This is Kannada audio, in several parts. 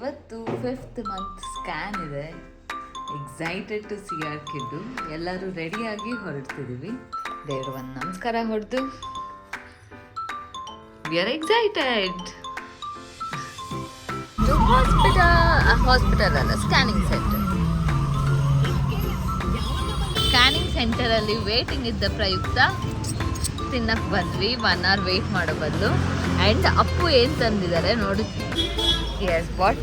ಇವತ್ತು 5th ಮಂತ್ ಸ್ಕ್ಯಾನ್ ಇದೆ. Excited to see our kid. ಎಲ್ಲರೂ ರೆಡಿಯಾಗಿ ಹೊರಡ್ತಿದ್ದೀವಿ. ದೇವ್ರ ಒಂದು ನಮಸ್ಕಾರ ಹೊಡೆದು we are excited to hospital ಅಲ್ಲ, ಸ್ಕ್ಯಾನಿಂಗ್ ಸೆಂಟರ್. ಸ್ಕ್ಯಾನಿಂಗ್ ಸೆಂಟರಲ್ಲಿ ವೇಟಿಂಗ್ ಇದ್ದ ಪ್ರಯುಕ್ತ ತಿನ್ನಕ್ಕೆ ಬಂದ್ವಿ. 1 hour ವೇಟ್ ಮಾಡೋ ಬದಲು. ಆ್ಯಂಡ್ ಅಪ್ಪು ಏನು ತಂದಿದ್ದಾರೆ ನೋಡಿ. ಎಸ್ ವಾಟ್,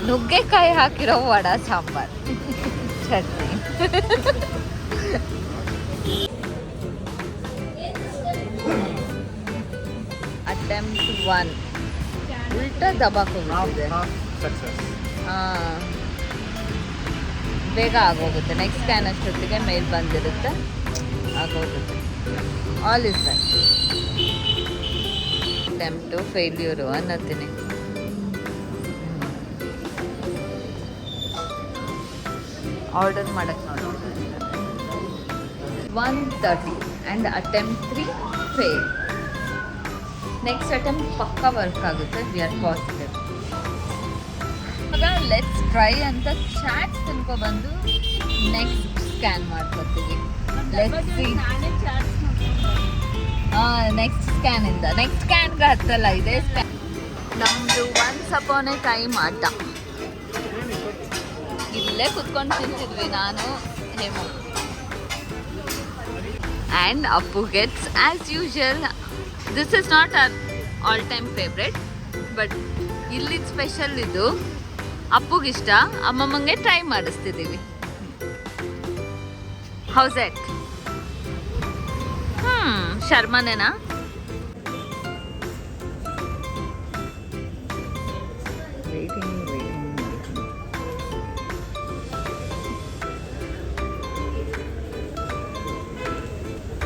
ನುಗ್ಗೆಕಾಯಿ ಹಾಕಿರೋ ವಡ ಸಾಂಬಾರ್ ಚಟ್ನಿ. ಅಟೆಂಪ್ಟ್ 1 ಉಲ್ಟಾ ದಬಾಕ್ ಹೋಗಿದೆ. ಹಾಂ, ಬೇಗ ಆಗೋಗುತ್ತೆ. ನೆಕ್ಸ್ಟ್ ಸ್ಕ್ಯಾನ್ ಅಷ್ಟೊತ್ತಿಗೆ ಮೇಲ್ ಬಂದಿರುತ್ತೆ, ಆಗೋಗುತ್ತೆ. All is well. Attempt failure ಅನ್ನತ್ತೀನಿ. ಆರ್ಡರ್ ಮಾಡಕ್ಕೆ ನೋಡಿ 1:30 and attempt 3 fail. Next attempt ಪಕ್ಕಾ ವರ್ಕ್ ಆಗುತ್ತೆ. We are positive. ಇವಾಗ ಲೆಟ್ಸ್ ಟ್ರೈ ಅಂತ ಚಾಟ್ಸ್ ತಿನ್ಕೊಬಂದು ನೆಕ್ಸ್ಟ್ ಸ್ಕ್ಯಾನ್ ಮಾಡ್ಕೊತೀವಿ. Let's see. ನೆಕ್ಸ್ಟ್ ಸ್ಕ್ಯಾನಿಂದ ನೆಕ್ಸ್ಟ್ ಸ್ಕ್ಯಾನ್ಗೆ ಹತ್ತಲ್ಲ, ಇದೆ ಸ್ಕ್ಯಾನ್. ನಮ್ಮದು ಒನ್ಸ್ ಅಪಾನ್ ಎ ಟೈಮ್ ಆಟ. ಇಲ್ಲೇ ಕುತ್ಕೊಂಡು ತಿಂತಿದ್ವಿ ನಾನು Hemu. And Appu gets as usual. This is not our all time favourite, but ಇಲ್ಲಿ ಸ್ಪೆಷಲ್ ಇದು. ಅಪ್ಪುಗಿಷ್ಟ, ಅಮ್ಮಮ್ಮಂಗೆ ಟ್ರೈ ಮಾಡಿಸ್ತಿದ್ದೀವಿ. How's it? ಶರ್ಮನೇನಾ?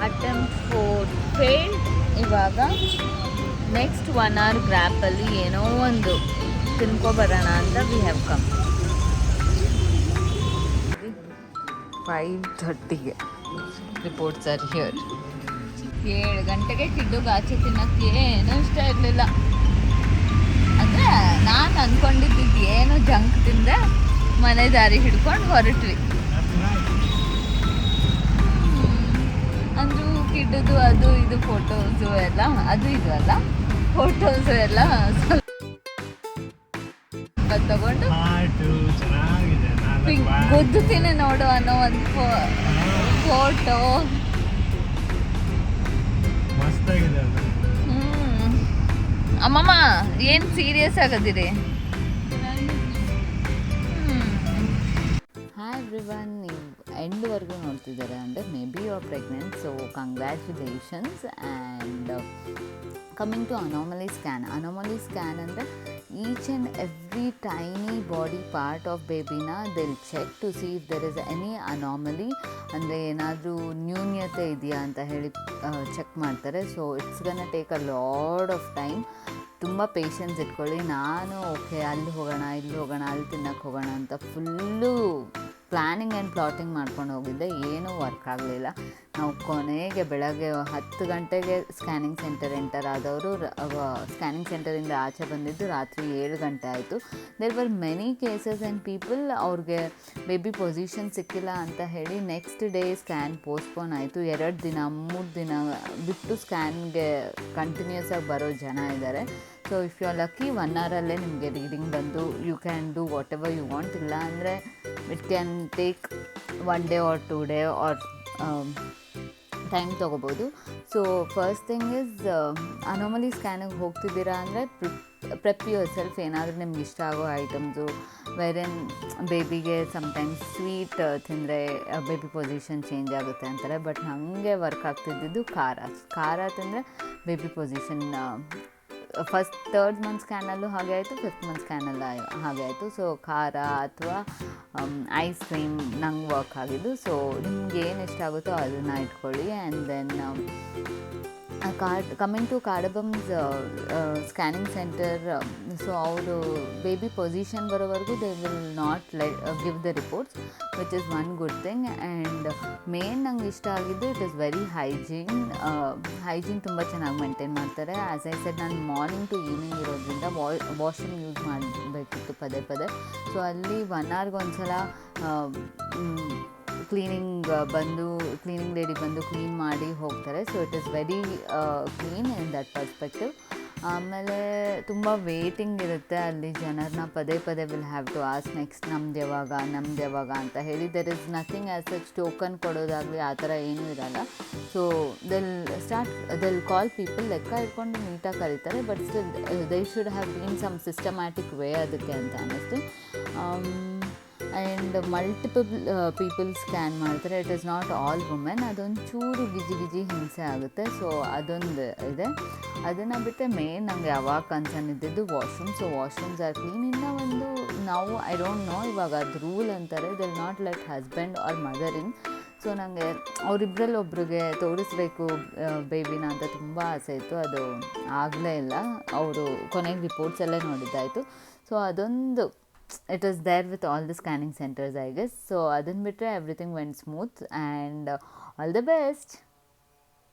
Attempt 4 fail. ಇವಾಗ ನೆಕ್ಸ್ಟ್ 1 hour ಗ್ರ್ಯಾಪಲ್ಲಿ ಏನೋ ಒಂದು ತಿನ್ಕೊಬರೋಣ ಅಂತ ವಿ ಹ್ಯಾವ್ ಕಮ್. 5:30ಗೆ ರಿಪೋರ್ಟ್ಸ್ ಆರ್ ಹಿಯರ್. 7 ಗಂಟೆಗೆ ಕಿಡ್ಡುಗೆ ಆಚೆ ತಿನ್ನೋಕ್ಕೆ ಏನೂ ಇಷ್ಟ ಇರಲಿಲ್ಲ. ಅಂದರೆ ನಾನು ಅಂದ್ಕೊಂಡಿದ್ದು ಏನೋ ಜಂಕ್ ತಿಂದೆ, ಮನೆ ದಾರಿ ಹಿಡ್ಕೊಂಡು ಹೊರಟ್ವಿ. ಅಂದರೂ ಕಿಡ್ಡದು ಅದು ಇದು ಫೋಟೋಸು ಎಲ್ಲ, ಅದು ಇದು ಅಲ್ಲ, ಫೋಟೋಸು ಎಲ್ಲ ಸ್ವಲ್ಪ ತಗೊಂಡು ಗುದ್ದುತ್ತೀನಿ ನೋಡು ಅನ್ನೋ ಒಂದು ಫೋಟೋ. ಅಮ್ಮಮ್ಮ ಏನು ಸೀರಿಯಸ್ ಆಗದಿರಿ? ಹಾಯ್ ಎವ್ರಿವನ್, ನೀವು ಎಂಡ್ವರೆಗೂ ನೋಡ್ತಿದ್ದಾರೆ ಅಂದರೆ maybe you are pregnant, so congratulations. And coming to anomaly scan. Anomaly scan ಅಂದರೆ each and every tiny body part of ಬೇಬಿನ they'll check to see if there is any anomaly, ಅಂದರೆ ಏನಾದರೂ ನ್ಯೂನ್ಯತೆ ಇದೆಯಾ ಅಂತ ಹೇಳಿ ಚೆಕ್ ಮಾಡ್ತಾರೆ. So it's gonna take a lot of time. ತುಂಬ ಪೇಷನ್ಸ್ ಇಟ್ಕೊಳ್ಳಿ. ನಾನು ಓಕೆ ಅಲ್ಲಿ ಹೋಗೋಣ, ಇಲ್ಲಿ ಹೋಗೋಣ, ಅಲ್ಲಿ ತಿನ್ನಕ್ಕೆ ಹೋಗೋಣ ಅಂತ ಫುಲ್ಲು ಪ್ಲ್ಯಾನಿಂಗ್ ಆ್ಯಂಡ್ ಪ್ಲಾಟಿಂಗ್ ಮಾಡ್ಕೊಂಡು ಹೋಗಿದ್ದೆ. ಏನೂ ವರ್ಕ್ ಆಗಲಿಲ್ಲ. ನಾವು ಕೊನೆಗೆ ಬೆಳಗ್ಗೆ 10 ಗಂಟೆಗೆ ಸ್ಕ್ಯಾನಿಂಗ್ ಸೆಂಟರ್ ಎಂಟರ್ ಆದವರು. ಸ್ಕ್ಯಾನಿಂಗ್ ಸೆಂಟರಿಂದ ಆಚೆ ಬಂದಿದ್ದು ರಾತ್ರಿ 7 ಗಂಟೆ ಆಯಿತು. There were many cases and people ಅವ್ರಿಗೆ ಬೇಬಿ ಪೊಸಿಷನ್ ಸಿಕ್ಕಿಲ್ಲ ಅಂತ ಹೇಳಿ ನೆಕ್ಸ್ಟ್ ಡೇ ಸ್ಕ್ಯಾನ್ ಪೋಸ್ಟ್ಪೋನ್ ಆಯಿತು. 2 ದಿನ 3 ದಿನ ಬಿಟ್ಟು ಸ್ಕ್ಯಾನ್ಗೆ ಕಂಟಿನ್ಯೂಸ್ ಆಗಿ ಬರೋ ಜನ ಇದ್ದಾರೆ. So if you are lucky 1 hourಲ್ಲೇ ನಿಮಗೆ ರೀಡಿಂಗ್ ಬಂದು you can do whatever you want. ಇಲ್ಲ ಅಂದರೆ it can take 1 day or 2 day or time ತೊಗೋಬೋದು. So first thing is, anomaly ಸ್ಕ್ಯಾನಿಗೆ ಹೋಗ್ತಿದ್ದೀರಾ ಅಂದರೆ ಪ್ರೆಪ್ ಯುವರ್ ಸೆಲ್ಫ್. ಏನಾದರೂ ನಿಮ್ಗೆ ಇಷ್ಟ ಆಗೋ ಐಟಮ್ಸು, ವೇರೇನ್ ಬೇಬಿಗೆ ಸಮ್ಟೈಮ್ಸ್ ಸ್ವೀಟ್ ತಿಂದರೆ ಬೇಬಿ ಪೊಸಿಷನ್ ಚೇಂಜ್ ಆಗುತ್ತೆ ಅಂತಾರೆ. ಬಟ್ ಹಾಗೆ ವರ್ಕ್ ಆಗ್ತಿದ್ದಿದ್ದು ಖಾರ ತಿಂದರೆ baby position first 3rd month ಸ್ಕ್ಯಾನಲ್ಲೂ ಹಾಗೆ ಆಯಿತು, 5th ಮಂತ್ ಸ್ಕ್ಯಾನಲ್ಲ ಹಾಗೆ ಆಯಿತು. ಸೊ ಖಾರ ಅಥವಾ ಐಸ್ ಕ್ರೀಮ್ ನಂಗೆ ವರ್ಕ್ ಆಗಿದ್ದು. ಸೊ ನಿಮ್ಗೆ ಏನು ಇಷ್ಟ ಆಗುತ್ತೋ ಅದನ್ನು ಇಟ್ಕೊಳ್ಳಿ. ಆ್ಯಂಡ್ ದೆನ್ ಕಮಿಂಗ್ ಟು ಕಾರ್ಡಬಮ್ಸ್ ಸ್ಕ್ಯಾನಿಂಗ್ ಸೆಂಟರ್, ಸೊ ಅವರು ಬೇಬಿ ಪೊಸಿಷನ್ ಬರೋವರೆಗೂ they will not give the reports, which is one good thing. And main ನಂಗೆ ಇಷ್ಟ ಆಗಿದ್ದು ಇಟ್ ಇಸ್ ವೆರಿ ಹೈಜೀನ್ ತುಂಬ ಚೆನ್ನಾಗಿ ಮೇಂಟೈನ್ ಮಾಡ್ತಾರೆ. ಆ್ಯಸ್ ಐ ಸೆಡ್, ನಾನು ಮಾರ್ನಿಂಗ್ ಟು ಈವ್ನಿಂಗ್ ಇರೋದ್ರಿಂದ ವಾಶ್ರೂಮ್ ಯೂಸ್ ಮಾಡಬೇಕಿತ್ತು ಪದೇ ಪದೇ. ಸೊ ಅಲ್ಲಿ 1 hourಗೆ ಒಂದ್ಸಲ ಕ್ಲೀನಿಂಗ್ ಲೇಡಿ ಬಂದು ಕ್ಲೀನ್ ಮಾಡಿ ಹೋಗ್ತಾರೆ. So it is very clean in that perspective. ಆಮೇಲೆ ತುಂಬ ವೇಟಿಂಗ್ ಇರುತ್ತೆ ಅಲ್ಲಿ, ಜನರನ್ನ ಪದೇ ಪದೇ will have to ask next ನಮ್ದು ಯಾವಾಗ ಅಂತ ಹೇಳಿ. There is nothing as such token ಕೊಡೋದಾಗಲಿ ಆ ಥರ ಏನೂ ಇರೋಲ್ಲ. ಸೊ ದೆಲ್ ಕಾಲ್ ಪೀಪಲ್, ಲೆಕ್ಕ ಇಟ್ಕೊಂಡು ನೀಟಾಗಿ ಕರೀತಾರೆ. But still they should have been some systematic way ಅದಕ್ಕೆ ಅಂತ ಅನ್ನಿಸ್ತು. ಆ್ಯಂಡ್ ಮಲ್ಟಿಪಲ್ ಪೀಪಲ್ ಸ್ಕ್ಯಾನ್ ಮಾಡ್ತಾರೆ. It is not all women. ಅದೊಂದು ಚೂರು ಗಿಜಿ ಹಿಂಸೆ ಆಗುತ್ತೆ. ಸೊ ಅದೊಂದು ಇದೆ. ಅದನ್ನು ಬಿಟ್ಟರೆ ಮೇನ್ ನಂಗೆ ಯಾವಾಗ ಕನ್ಸರ್ನ್ ಇದ್ದಿದ್ದು washroom. So washrooms are clean. ಇನ್ನೂ ಒಂದು ನಾವು ಐ ಡೋಂಟ್ ನೋ, ಇವಾಗ ಅದು ರೂಲ್ ಅಂತಾರೆ, they will not let husband or mother in. So ನನಗೆ ಅವರಿಬ್ಬರಲ್ಲಿ ಒಬ್ರಿಗೆ ತೋರಿಸ್ಬೇಕು ಬೇಬಿನ ಅಂತ ತುಂಬ ಆಸೆ ಇತ್ತು. ಅದು ಆಗಲೇ ಇಲ್ಲ. ಅವರು ಕೊನೆಗೆ ರಿಪೋರ್ಟ್ಸ್ ಎಲ್ಲ ನೋಡಿದ್ದಾಯಿತು. ಸೊ ಅದೊಂದು it is there with all the scanning centers, I guess. So adin bitre everything went smooth, and all the best.